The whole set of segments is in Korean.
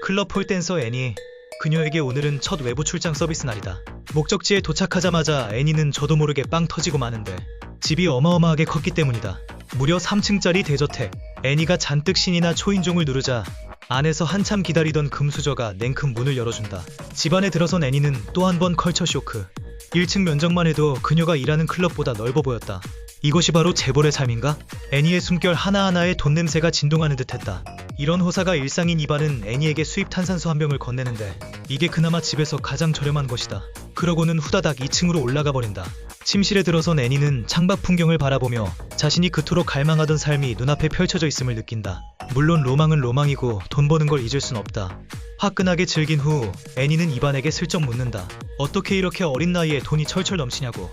클럽 폴댄서 애니. 그녀에게 오늘은 첫 외부 출장 서비스 날이다. 목적지에 도착하자마자 애니는 저도 모르게 빵 터지고 마는데 집이 어마어마하게 컸기 때문이다. 무려 3층짜리 대저택. 애니가 잔뜩 신이나 초인종을 누르자 안에서 한참 기다리던 금수저가 냉큼 문을 열어준다. 집 안에 들어선 애니는 또 한 번 컬처 쇼크. 1층 면적만 해도 그녀가 일하는 클럽보다 넓어 보였다. 이것이 바로 재벌의 삶인가? 애니의 숨결 하나하나에 돈 냄새가 진동하는 듯했다. 이런 호사가 일상인 이반은 애니에게 수입 탄산수 한 병을 건네는데 이게 그나마 집에서 가장 저렴한 것이다. 그러고는 후다닥 2층으로 올라가 버린다. 침실에 들어선 애니는 창밖 풍경을 바라보며 자신이 그토록 갈망하던 삶이 눈앞에 펼쳐져 있음을 느낀다. 물론 로망은 로망이고 돈 버는 걸 잊을 순 없다. 화끈하게 즐긴 후 애니는 이반에게 슬쩍 묻는다. 어떻게 이렇게 어린 나이에 돈이 철철 넘치냐고.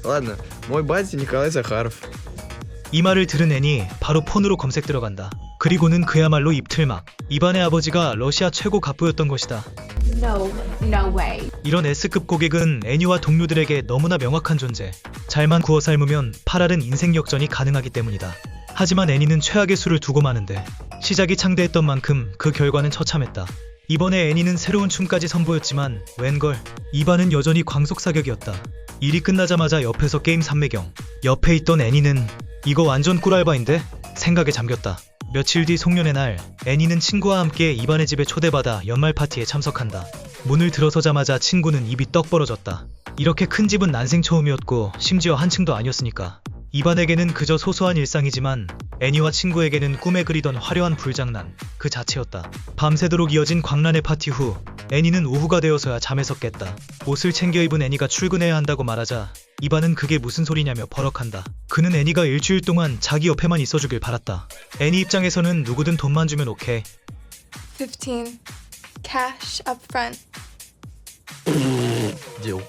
Ладно, мой батя Николай Захаров. 이 말을 들은 애니 바로 폰으로 검색 들어간다. 그리고는 그야말로 입틀막. 이반의 아버지가 러시아 최고 갑부였던 것이다. No way. 이런 S급 고객은 애니와 동료들에게 너무나 명확한 존재. 잘만 구워 삶으면 팔알은 인생 역전이 가능하기 때문이다. 하지만 애니는 최악의 수를 두고 마는데 시작이 창대했던 만큼 그 결과는 처참했다. 이번에 애니는 새로운 춤까지 선보였지만 웬걸 이반은 여전히 광속사격이었다. 일이 끝나자마자 옆에서 게임 삼매경. 옆에 있던 애니는 이거 완전 꿀알바인데? 생각에 잠겼다. 며칠 뒤 송년회 날 애니는 친구와 함께 이반의 집에 초대받아 연말 파티에 참석한다. 문을 들어서자마자 친구는 입이 떡 벌어졌다. 이렇게 큰 집은 난생 처음이었고 심지어 한 층도 아니었으니까. 이반에게는 그저 소소한 일상이지만 애니와 친구에게는 꿈에 그리던 화려한 불장난 그 자체였다. 밤새도록 이어진 광란의 파티 후 애니는 오후가 되어서야 잠에서 깼다. 옷을 챙겨 입은 애니가 출근해야 한다고 말하자 이반은 그게 무슨 소리냐며 버럭한다. 그는 애니가 일주일 동안 자기 옆에만 있어주길 바랐다. 애니 입장에서는 누구든 돈만 주면 오케이. 15 cash up front. Дел.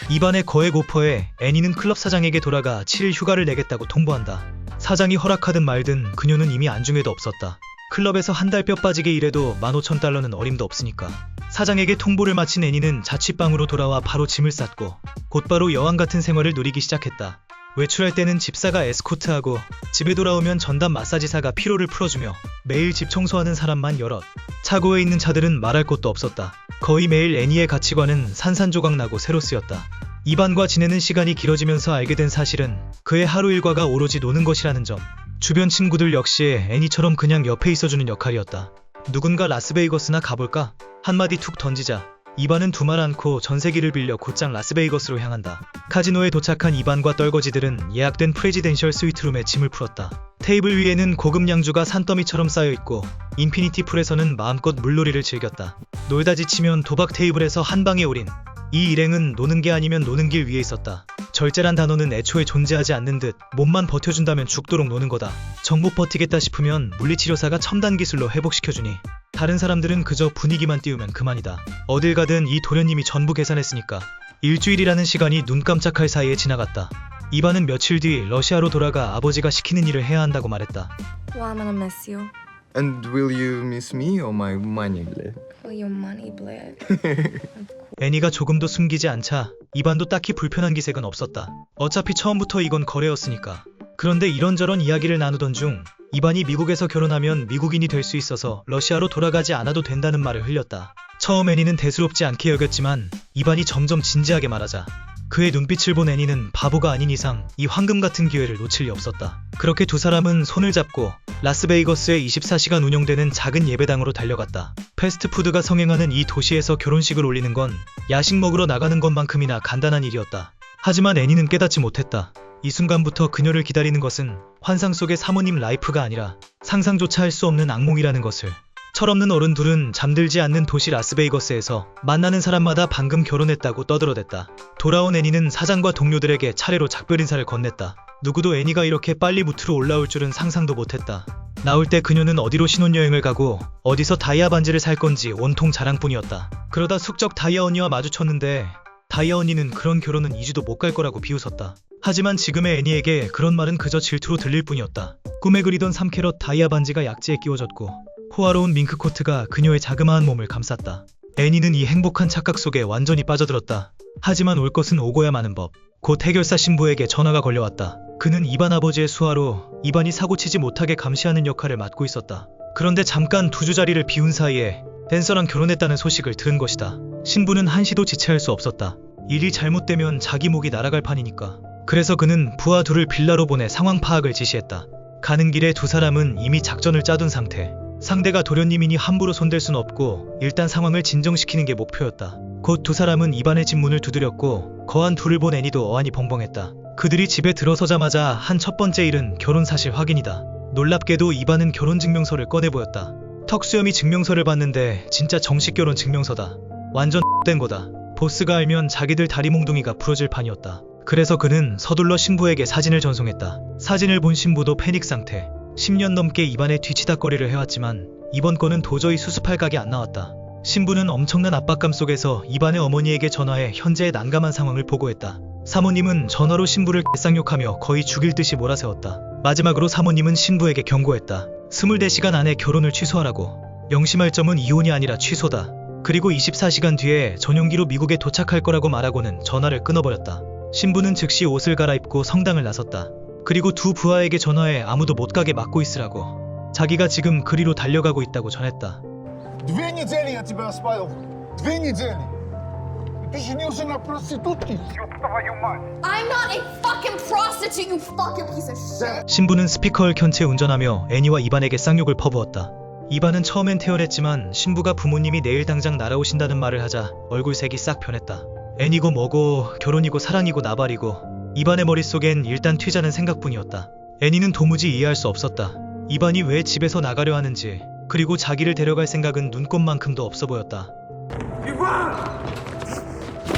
이반의 거액 오퍼에 애니는 클럽 사장에게 돌아가 7일 휴가를 내겠다고 통보한다. 사장이 허락하든 말든 그녀는 이미 안중에도 없었다. 클럽에서 한 달 뼈 빠지게 일해도 15,000달러는 어림도 없으니까. 사장에게 통보를 마친 애니는 자취방으로 돌아와 바로 짐을 쌌고 곧바로 여왕 같은 생활을 누리기 시작했다. 외출할 때는 집사가 에스코트하고 집에 돌아오면 전담 마사지사가 피로를 풀어주며 매일 집 청소하는 사람만 여럿. 차고에 있는 차들은 말할 것도 없었다. 거의 매일 애니의 가치관은 산산조각나고 새로 쓰였다. 이반과 지내는 시간이 길어지면서 알게 된 사실은 그의 하루 일과가 오로지 노는 것이라는 점. 주변 친구들 역시 애니처럼 그냥 옆에 있어주는 역할이었다. 누군가 라스베이거스나 가볼까? 한마디 툭 던지자 이반은 두말 않고 전세기를 빌려 곧장 라스베이거스로 향한다. 카지노에 도착한 이반과 떨거지들은 예약된 프레지덴셜 스위트룸에 짐을 풀었다. 테이블 위에는 고급 양주가 산더미처럼 쌓여있고 인피니티 풀에서는 마음껏 물놀이를 즐겼다. 놀다 지치면 도박 테이블에서 한 방에 올인. 이 일행은 노는 게 아니면 노는 길 위에 있었다. 절제란 단어는 애초에 존재하지 않는 듯 몸만 버텨준다면 죽도록 노는 거다. 정 못 버티겠다 싶으면 물리치료사가 첨단 기술로 회복시켜주니 다른 사람들은 그저 분위기만 띄우면 그만이다. 어딜 가든 이 도련님이 전부 계산했으니까. 일주일이라는 시간이 눈 깜짝할 사이에 지나갔다. 이반은 며칠 뒤 러시아로 돌아가 아버지가 시키는 일을 해야 한다고 말했다. Well, I'm gonna miss you. And will you miss me or my money, блядь? Oh, your money, bled. 애니가 조금도 숨기지 않자 이반도 딱히 불편한 기색은 없었다. 어차피 처음부터 이건 거래였으니까. 그런데 이런저런 이야기를 나누던 중 이반이 미국에서 결혼하면 미국인이 될 수 있어서 러시아로 돌아가지 않아도 된다는 말을 흘렸다. 처음 애니는 대수롭지 않게 여겼지만 이반이 점점 진지하게 말하자 그의 눈빛을 본 애니는 바보가 아닌 이상 이 황금 같은 기회를 놓칠 리 없었다. 그렇게 두 사람은 손을 잡고 라스베이거스에 24시간 운영되는 작은 예배당으로 달려갔다. 패스트푸드가 성행하는 이 도시에서 결혼식을 올리는 건 야식 먹으러 나가는 것만큼이나 간단한 일이었다. 하지만 애니는 깨닫지 못했다. 이 순간부터 그녀를 기다리는 것은 환상 속의 사모님 라이프가 아니라 상상조차 할 수 없는 악몽이라는 것을. 철없는 어른 둘은 잠들지 않는 도시 라스베이거스에서 만나는 사람마다 방금 결혼했다고 떠들어댔다. 돌아온 애니는 사장과 동료들에게 차례로 작별 인사를 건넸다. 누구도 애니가 이렇게 빨리 무트로 올라올 줄은 상상도 못했다. 나올 때 그녀는 어디로 신혼여행을 가고 어디서 다이아 반지를 살 건지 온통 자랑뿐이었다. 그러다 숙적 다이아 언니와 마주쳤는데 다이아 언니는 그런 결혼은 2주도 못 갈 거라고 비웃었다. 하지만 지금의 애니에게 그런 말은 그저 질투로 들릴 뿐이었다. 꿈에 그리던 3캐럿 다이아 반지가 약지에 끼워졌고 호화로운 밍크 코트가 그녀의 자그마한 몸을 감쌌다. 애니는 이 행복한 착각 속에 완전히 빠져들었다. 하지만 올 것은 오고야 마는 법. 곧 해결사 신부에게 전화가 걸려왔다. 그는 이반 아버지의 수하로 이반이 사고치지 못하게 감시하는 역할을 맡고 있었다. 그런데 잠깐 두 주자리를 비운 사이에 댄서랑 결혼했다는 소식을 들은 것이다. 신부는 한시도 지체할 수 없었다. 일이 잘못되면 자기 목이 날아갈 판이니까. 그래서 그는 부하 둘을 빌라로 보내 상황 파악을 지시했다. 가는 길에 두 사람은 이미 작전을 짜둔 상태. 상대가 도련님이니 함부로 손댈 순 없고 일단 상황을 진정시키는 게 목표였다. 곧 두 사람은 입안의 집 문을 두드렸고 거한 둘을 본 애니도 어안이 벙벙했다. 그들이 집에 들어서자마자 한 첫 번째 일은 결혼 사실 확인이다. 놀랍게도 이반은 결혼증명서를 꺼내 보였다. 턱수염이 증명서를 봤는데 진짜 정식 결혼 증명서다. 완전 된 거다. 보스가 알면 자기들 다리 몽둥이가 부러질 판이었다. 그래서 그는 서둘러 신부에게 사진을 전송했다. 사진을 본 신부도 패닉 상태. 10년 넘게 입안에 뒤치다거리를 해왔지만 이번 건은 도저히 수습할 각이 안 나왔다. 신부는 엄청난 압박감 속에서 입안의 어머니에게 전화해 현재의 난감한 상황을 보고했다. 사모님은 전화로 신부를 쌍욕하며 거의 죽일 듯이 몰아세웠다. 마지막으로 사모님은 신부에게 경고했다. 24시간 안에 결혼을 취소하라고. 명심할 점은 이혼이 아니라 취소다. 그리고 24시간 뒤에 전용기로 미국에 도착할 거라고 말하고는 전화를 끊어버렸다. 신부는 즉시 옷을 갈아입고 성당을 나섰다. 그리고 두 부하에게 전화해 아무도 못 가게 막고 있으라고. 자기가 지금 그리로 달려가고 있다고 전했다. 2 недели я тебя оспаивал. 2 недели. Ты женился на проститутке. Ёб твою мать. I'm not a fucking prostitute, you fucking piece of shit. 신부는 스피커를 켠 채 운전하며 애니와 이반에게 쌍욕을 퍼부었다. 이반은 처음엔 태연했지만 신부가 부모님이 내일 당장 날아오신다는 말을 하자 얼굴색이 싹 변했다. 애니고 뭐고 결혼이고 사랑이고 나발이고 이반의 머릿속엔 일단 튀자는 생각뿐이었다. 애니는 도무지 이해할 수 없었다. 이반이 왜 집에서 나가려 하는지, 그리고 자기를 데려갈 생각은 눈꼽만큼도 없어 보였다.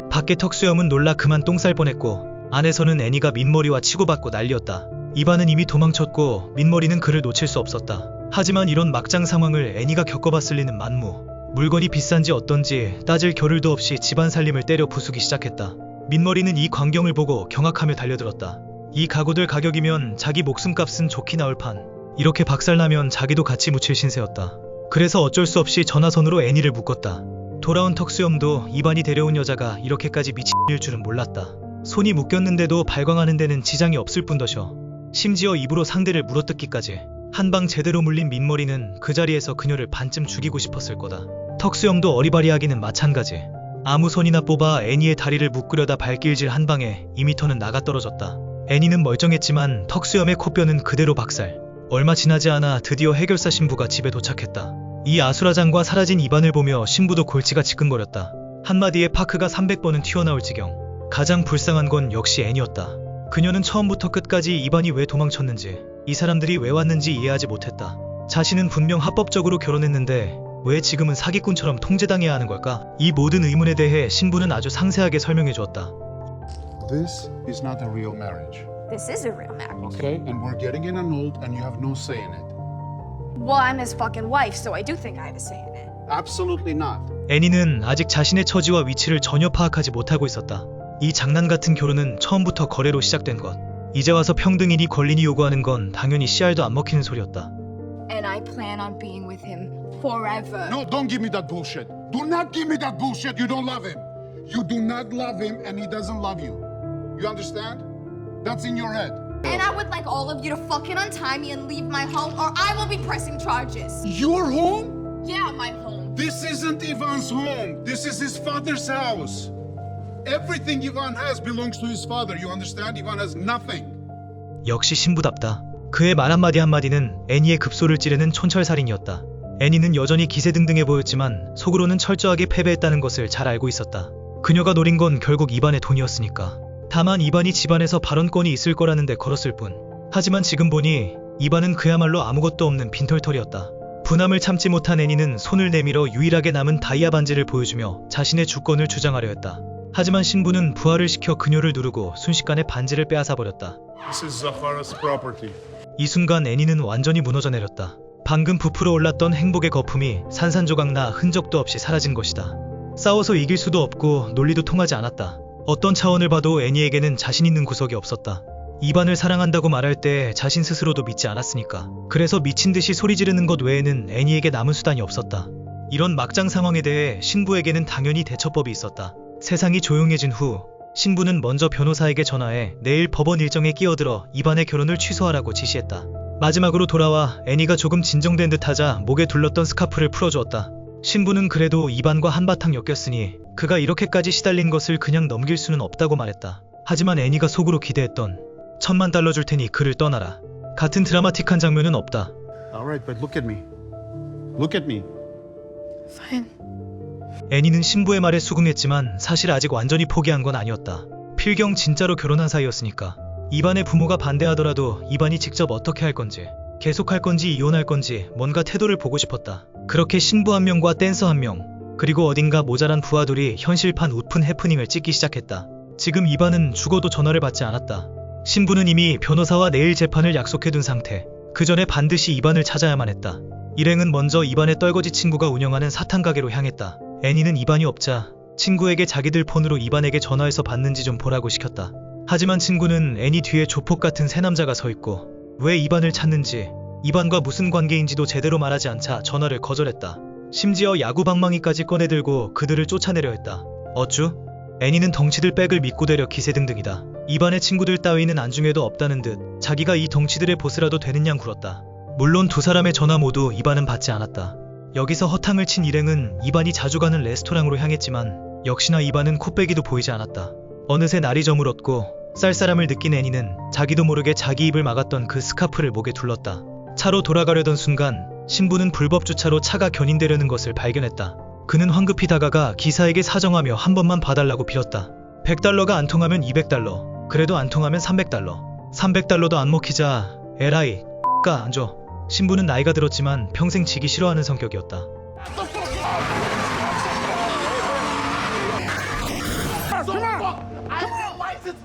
밖에 턱수염은 놀라 그만 똥 쌀 뻔했고 안에서는 애니가 민머리와 치고받고 난리였다. 이반은 이미 도망쳤고 민머리는 그를 놓칠 수 없었다. 하지만 이런 막장 상황을 애니가 겪어봤을 리는 만무. 물건이 비싼지 어떤지 따질 겨를도 없이 집안 살림을 때려 부수기 시작했다. 민머리는 이 광경을 보고 경악하며 달려들었다. 이 가구들 가격이면 자기 목숨값은 좋게 나올 판. 이렇게 박살나면 자기도 같이 묻힐 신세였다. 그래서 어쩔 수 없이 전화선으로 애니를 묶었다. 돌아온 턱수염도 이반이 데려온 여자가 이렇게까지 미친일 줄은 몰랐다. 손이 묶였는데도 발광하는 데는 지장이 없을 뿐더셔. 심지어 입으로 상대를 물어뜯기까지. 한방 제대로 물린 민머리는 그 자리에서 그녀를 반쯤 죽이고 싶었을 거다. 턱수염도 어리바리하기는 마찬가지. 아무 손이나 뽑아 애니의 다리를 묶으려다 발길질 한 방에 2m는 나가 떨어졌다. 애니는 멀쩡했지만 턱수염의 코뼈는 그대로 박살. 얼마 지나지 않아 드디어 해결사 신부가 집에 도착했다. 이 아수라장과 사라진 이반을 보며 신부도 골치가 지끈거렸다. 한마디에 파크가 300번은 튀어나올 지경. 가장 불쌍한 건 역시 애니였다. 그녀는 처음부터 끝까지 이반이 왜 도망쳤는지, 이 사람들이 왜 왔는지 이해하지 못했다. 자신은 분명 합법적으로 결혼했는데 왜 지금은 사기꾼처럼 통제당해야 하는 걸까? 이 모든 의문에 대해 신부는 아주 상세하게 설명해 주었다. This is not a real marriage. This is a real marriage. Okay? And we're getting it annulled and you have no say in it. Well, I'm his fucking wife, so I do think I have a say in it. Absolutely not. 애니는 아직 자신의 처지와 위치를 전혀 파악하지 못하고 있었다. 이 장난 같은 결혼은 처음부터 거래로 시작된 것. 이제 와서 평등이니 권리니 요구하는 건 당연히 씨알도 안 먹히는 소리였다. And I plan on being with him forever. No, don't give me that bullshit. Do not give me that bullshit. You don't love him. You do not love him and he doesn't love you. You understand? That's in your head. And I would like all of you to fucking untie me and leave my home, or I will be pressing charges. Your home? Yeah, my home. This isn't Ivan's home. This is his father's house. Everything Ivan has belongs to his father. You understand? Ivan has nothing. 역시 신부답다. 그의 말 한마디 한마디는 애니의 급소를 찌르는 촌철살인이었다. 애니는 여전히 기세등등해 보였지만 속으로는 철저하게 패배했다는 것을 잘 알고 있었다. 그녀가 노린 건 결국 이반의 돈이었으니까. 다만 이반이 집안에서 발언권이 있을 거라는데 걸었을 뿐. 하지만 지금 보니 이반은 그야말로 아무것도 없는 빈털털이었다. 분함을 참지 못한 애니는 손을 내밀어 유일하게 남은 다이아 반지를 보여주며 자신의 주권을 주장하려 했다. 하지만 신부는 부하를 시켜 그녀를 누르고 순식간에 반지를 빼앗아 버렸다. This is Zakhara's property. 이 순간 애니는 완전히 무너져 내렸다. 방금 부풀어 올랐던 행복의 거품이 산산조각나 흔적도 없이 사라진 것이다. 싸워서 이길 수도 없고 논리도 통하지 않았다. 어떤 차원을 봐도 애니에게는 자신 있는 구석이 없었다. 이반을 사랑한다고 말할 때 자신 스스로도 믿지 않았으니까. 그래서 미친 듯이 소리 지르는 것 외에는 애니에게 남은 수단이 없었다. 이런 막장 상황에 대해 신부에게는 당연히 대처법이 있었다. 세상이 조용해진 후 신부는 먼저 변호사에게 전화해 내일 법원 일정에 끼어들어 이반의 결혼을 취소하라고 지시했다. 마지막으로 돌아와 애니가 조금 진정된 듯하자 목에 둘렀던 스카프를 풀어주었다. 신부는 그래도 이반과 한바탕 엮였으니 그가 이렇게까지 시달린 것을 그냥 넘길 수는 없다고 말했다. 하지만 애니가 속으로 기대했던 $1000만 줄 테니 그를 떠나라. 같은 드라마틱한 장면은 없다. Alright, but look at me. Look at me. Fine. 애니는 신부의 말에 수긍했지만 사실 아직 완전히 포기한 건 아니었다. 필경 진짜로 결혼한 사이였으니까. 이반의 부모가 반대하더라도 이반이 직접 어떻게 할 건지, 계속할 건지 이혼할 건지 뭔가 태도를 보고 싶었다. 그렇게 신부 한 명과 댄서 한 명, 그리고 어딘가 모자란 부하들이 현실판 웃픈 해프닝을 찍기 시작했다. 지금 이반은 죽어도 전화를 받지 않았다. 신부는 이미 변호사와 내일 재판을 약속해둔 상태. 그 전에 반드시 이반을 찾아야만 했다. 일행은 먼저 이반의 떨거지 친구가 운영하는 사탕 가게로 향했다. 애니는 이반이 없자 친구에게 자기들 폰으로 이반에게 전화해서 받는지 좀 보라고 시켰다. 하지만 친구는 애니 뒤에 조폭 같은 새 남자가 서 있고 왜 이반을 찾는지, 이반과 무슨 관계인지도 제대로 말하지 않자 전화를 거절했다. 심지어 야구 방망이까지 꺼내들고 그들을 쫓아내려 했다. 어쭈? 애니는 덩치들 백을 믿고 되려 기세등등이다. 이반의 친구들 따위는 안중에도 없다는 듯 자기가 이 덩치들의 보스라도 되는 양 굴었다. 물론 두 사람의 전화 모두 이반은 받지 않았다. 여기서 허탕을 친 일행은 이반이 자주 가는 레스토랑으로 향했지만 역시나 이반은 코빼기도 보이지 않았다. 어느새 날이 저물었고 쌀쌀함을 느낀 애니는 자기도 모르게 자기 입을 막았던 그 스카프를 목에 둘렀다. 차로 돌아가려던 순간 신부는 불법 주차로 차가 견인되려는 것을 발견했다. 그는 황급히 다가가 기사에게 사정하며 한 번만 봐달라고 빌었다. $100가 안 통하면 $200, 그래도 안 통하면 $300. $300도 안 먹히자 에라이 가 안 줘. 신부는 나이가 들었지만 평생 지기 싫어하는 성격이었다.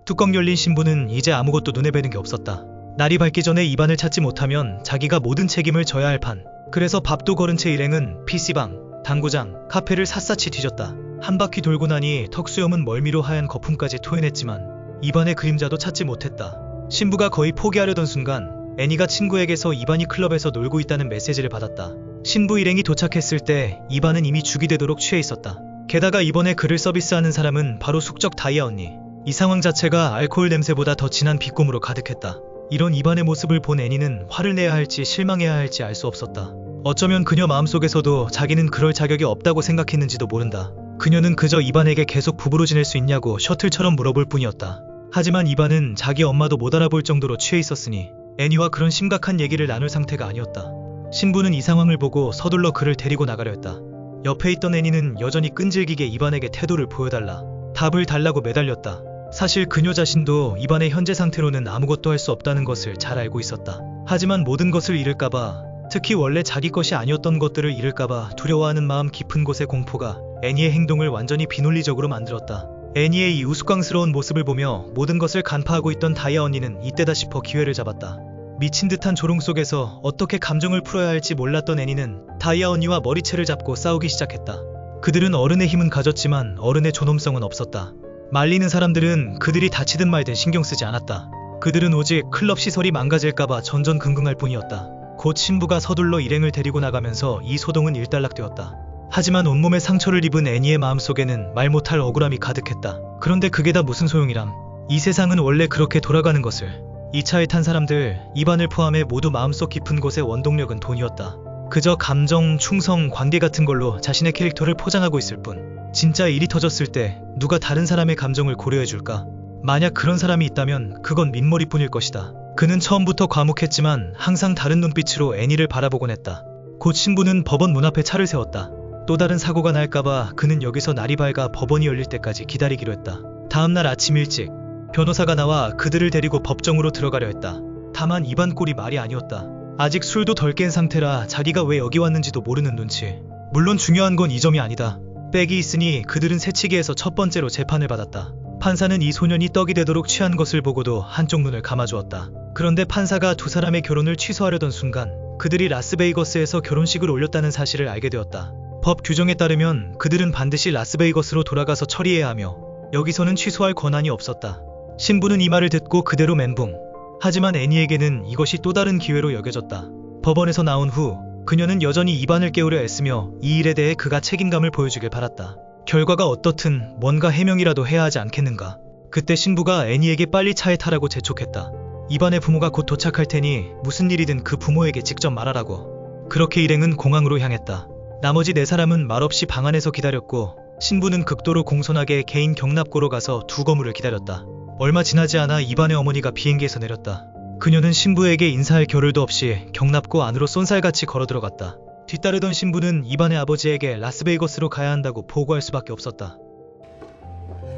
뚜껑 열린 신부는 이제 아무것도 눈에 뵈는 게 없었다. 날이 밝기 전에 이반을 찾지 못하면 자기가 모든 책임을 져야 할 판. 그래서 밥도 거른 채 일행은 PC방, 당구장, 카페를 샅샅이 뒤졌다. 한 바퀴 돌고 나니 턱수염은 멀미로 하얀 거품까지 토해냈지만 이반의 그림자도 찾지 못했다. 신부가 거의 포기하려던 순간 애니가 친구에게서 이반이 클럽에서 놀고 있다는 메시지를 받았다. 신부 일행이 도착했을 때 이반은 이미 죽이 되도록 취해 있었다. 게다가 이번에 그를 서비스하는 사람은 바로 숙적 다이아 언니. 이 상황 자체가 알코올 냄새보다 더 진한 비꼼으로 가득했다. 이런 이반의 모습을 본 애니는 화를 내야 할지 실망해야 할지 알 수 없었다. 어쩌면 그녀 마음속에서도 자기는 그럴 자격이 없다고 생각했는지도 모른다. 그녀는 그저 이반에게 계속 부부로 지낼 수 있냐고 셔틀처럼 물어볼 뿐이었다. 하지만 이반은 자기 엄마도 못 알아볼 정도로 취해 있었으니 애니와 그런 심각한 얘기를 나눌 상태가 아니었다. 신부는 이 상황을 보고 서둘러 그를 데리고 나가려 했다. 옆에 있던 애니는 여전히 끈질기게 이반에게 태도를 보여달라, 답을 달라고 매달렸다. 사실 그녀 자신도 이반의 현재 상태로는 아무것도 할 수 없다는 것을 잘 알고 있었다. 하지만 모든 것을 잃을까봐, 특히 원래 자기 것이 아니었던 것들을 잃을까봐 두려워하는 마음 깊은 곳의 공포가 애니의 행동을 완전히 비논리적으로 만들었다. 애니의 이 우스꽝스러운 모습을 보며 모든 것을 간파하고 있던 다이아 언니는 이때다 싶어 기회를 잡았다. 미친 듯한 조롱 속에서 어떻게 감정을 풀어야 할지 몰랐던 애니는 다이아 언니와 머리채를 잡고 싸우기 시작했다. 그들은 어른의 힘은 가졌지만 어른의 존엄성은 없었다. 말리는 사람들은 그들이 다치든 말든 신경 쓰지 않았다. 그들은 오직 클럽 시설이 망가질까봐 전전긍긍할 뿐이었다. 곧 신부가 서둘러 일행을 데리고 나가면서 이 소동은 일단락되었다. 하지만 온몸에 상처를 입은 애니의 마음속에는 말 못할 억울함이 가득했다. 그런데 그게 다 무슨 소용이람. 이 세상은 원래 그렇게 돌아가는 것을. 이 차에 탄 사람들, 이반을 포함해 모두 마음속 깊은 곳의 원동력은 돈이었다. 그저 감정, 충성, 관계 같은 걸로 자신의 캐릭터를 포장하고 있을 뿐. 진짜 일이 터졌을 때 누가 다른 사람의 감정을 고려해줄까? 만약 그런 사람이 있다면 그건 민머리뿐일 것이다. 그는 처음부터 과묵했지만 항상 다른 눈빛으로 애니를 바라보곤 했다. 곧 신부는 법원 문 앞에 차를 세웠다. 또 다른 사고가 날까봐 그는 여기서 날이 밝아 법원이 열릴 때까지 기다리기로 했다. 다음날 아침 일찍 변호사가 나와 그들을 데리고 법정으로 들어가려 했다. 다만 이반 꼴이 말이 아니었다. 아직 술도 덜 깬 상태라 자기가 왜 여기 왔는지도 모르는 눈치. 물론 중요한 건 이 점이 아니다. 백이 있으니 그들은 새치기에서 첫 번째로 재판을 받았다. 판사는 이 소년이 떡이 되도록 취한 것을 보고도 한쪽 눈을 감아주었다. 그런데 판사가 두 사람의 결혼을 취소하려던 순간 그들이 라스베이거스에서 결혼식을 올렸다는 사실을 알게 되었다. 법 규정에 따르면 그들은 반드시 라스베이거스로 돌아가서 처리해야 하며 여기서는 취소할 권한이 없었다. 신부는 이 말을 듣고 그대로 멘붕. 하지만 애니에게는 이것이 또 다른 기회로 여겨졌다. 법원에서 나온 후 그녀는 여전히 이반을 깨우려 애쓰며 이 일에 대해 그가 책임감을 보여주길 바랐다. 결과가 어떻든 뭔가 해명이라도 해야 하지 않겠는가. 그때 신부가 애니에게 빨리 차에 타라고 재촉했다. 이반의 부모가 곧 도착할 테니 무슨 일이든 그 부모에게 직접 말하라고. 그렇게 일행은 공항으로 향했다. 나머지 4사람은 말없이 방 안에서 기다렸고 신부는 극도로 공손하게 개인 경납고로 가서 두 거물을 기다렸다. 얼마 지나지 않아 이반의 어머니가 비행기에서 내렸다. 그녀는 신부에게 인사할 겨를도 없이 경납고 안으로 쏜살같이 걸어 들어갔다. 뒤따르던 신부는 이반의 아버지에게 라스베이거스로 가야 한다고 보고할 수밖에 없었다.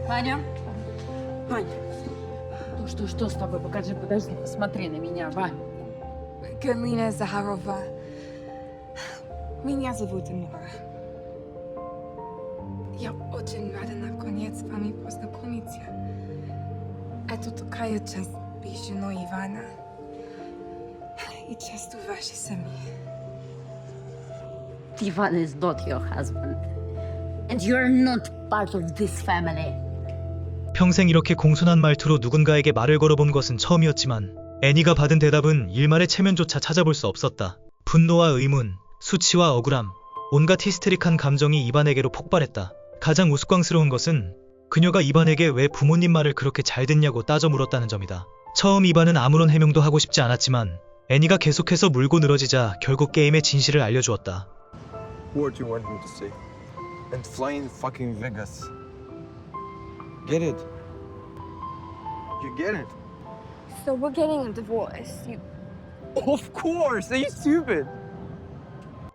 Ваня? Ваня. Что с тобой? Покажи, подожди, посмотри на меня, Ваня. Галина Захарова. Меня зовут Нора. Я очень рада наконец с вами познакомиться. Это такая часть женой Ивана и частью вашей семьи. Ivan is not your husband. And you're not part of this family. 평생 이렇게 공손한 말투로 누군가에게 말을 걸어본 것은 처음이었지만 애니가 받은 대답은 일말의 체면조차 찾아볼 수 없었다. 분노와 의문, 수치와 억울함, 온갖 히스테릭한 감정이 이반에게로 폭발했다. 가장 우스꽝스러운 것은 그녀가 이반에게 왜 부모님 말을 그렇게 잘 듣냐고 따져 물었다는 점이다. 처음 이반은 아무런 해명도 하고 싶지 않았지만 애니가 계속해서 물고 늘어지자 결국 게임의 진실을 알려주었다. What do you want me to say? And fly in fucking Vegas. Get it? You get it? So we're getting a divorce. You Of course! Are you stupid?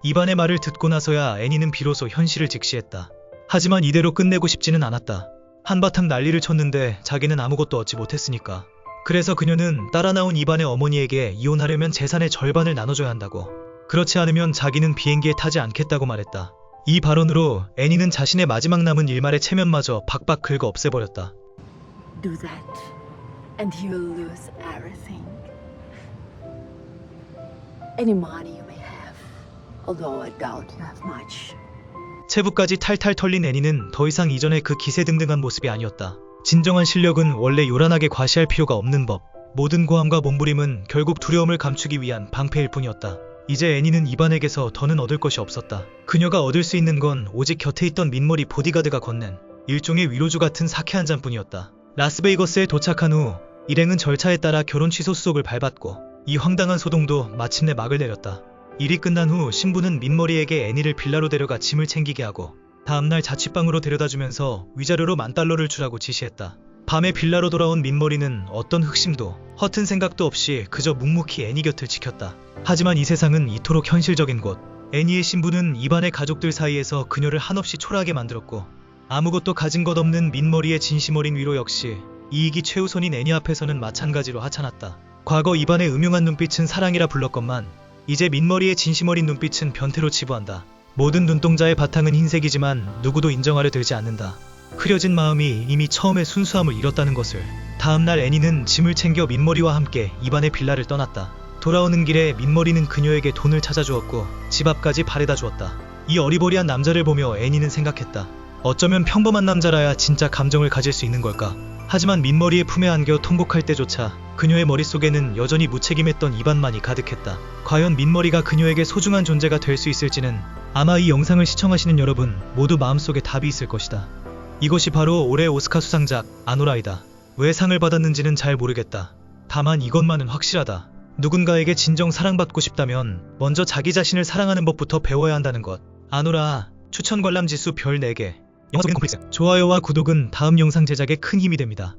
이반의 말을 듣고 나서야 애니는 비로소 현실을 직시했다. 하지만 이대로 끝내고 싶지는 않았다. 한바탕 난리를 쳤는데 자기는 아무것도 얻지 못했으니까. 그래서 그녀는 따라 나온 이반의 어머니에게 이혼하려면 재산의 절반을 나눠줘야 한다고. 그렇지 않으면 자기는 비행기에 타지 않겠다고 말했다. 이 발언으로 애니는 자신의 마지막 남은 일말의 체면마저 박박 긁어 없애버렸다. Do that, and you'll lose everything. Any money you may have, although I doubt you have much. 체부까지 탈탈 털린 애니는 더 이상 이전의 그 기세등등한 모습이 아니었다. 진정한 실력은 원래 요란하게 과시할 필요가 없는 법. 모든 고함과 몸부림은 결국 두려움을 감추기 위한 방패일 뿐이었다. 이제 애니는 이반에게서 더는 얻을 것이 없었다. 그녀가 얻을 수 있는 건 오직 곁에 있던 민머리 보디가드가 건넨 일종의 위로주 같은 사케 한 잔뿐이었다. 라스베이거스에 도착한 후 일행은 절차에 따라 결혼 취소 수속을 밟았고 이 황당한 소동도 마침내 막을 내렸다. 일이 끝난 후 신부는 민머리에게 애니를 빌라로 데려가 짐을 챙기게 하고 다음날 자취방으로 데려다주면서 위자료로 $10,000를 주라고 지시했다. 밤에 빌라로 돌아온 민머리는 어떤 흑심도 허튼 생각도 없이 그저 묵묵히 애니 곁을 지켰다. 하지만 이 세상은 이토록 현실적인 곳. 애니의 신부는 이반의 가족들 사이에서 그녀를 한없이 초라하게 만들었고 아무것도 가진 것 없는 민머리의 진심 어린 위로 역시 이익이 최우선인 애니 앞에서는 마찬가지로 하찮았다. 과거 이반의 음흉한 눈빛은 사랑이라 불렀건만 이제 민머리의 진심 어린 눈빛은 변태로 치부한다. 모든 눈동자의 바탕은 흰색이지만 누구도 인정하려 들지 않는다. 흐려진 마음이 이미 처음의 순수함을 잃었다는 것을. 다음날 애니는 짐을 챙겨 민머리와 함께 이반의 빌라를 떠났다. 돌아오는 길에 민머리는 그녀에게 돈을 찾아주었고 집 앞까지 바래다 주었다. 이 어리버리한 남자를 보며 애니는 생각했다. 어쩌면 평범한 남자라야 진짜 감정을 가질 수 있는 걸까? 하지만 민머리의 품에 안겨 통곡할 때조차 그녀의 머릿속에는 여전히 무책임했던 이반만이 가득했다. 과연 민머리가 그녀에게 소중한 존재가 될 수 있을지는 아마 이 영상을 시청하시는 여러분 모두 마음속에 답이 있을 것이다. 이것이 바로 올해 오스카 수상작 아노라이다. 왜 상을 받았는지는 잘 모르겠다. 다만 이것만은 확실하다. 누군가에게 진정 사랑받고 싶다면 먼저 자기 자신을 사랑하는 법부터 배워야 한다는 것. 아노라 추천 관람 지수 별 4개. 영화 속엔 콤플렉스. 좋아요와 구독은 다음 영상 제작에 큰 힘이 됩니다.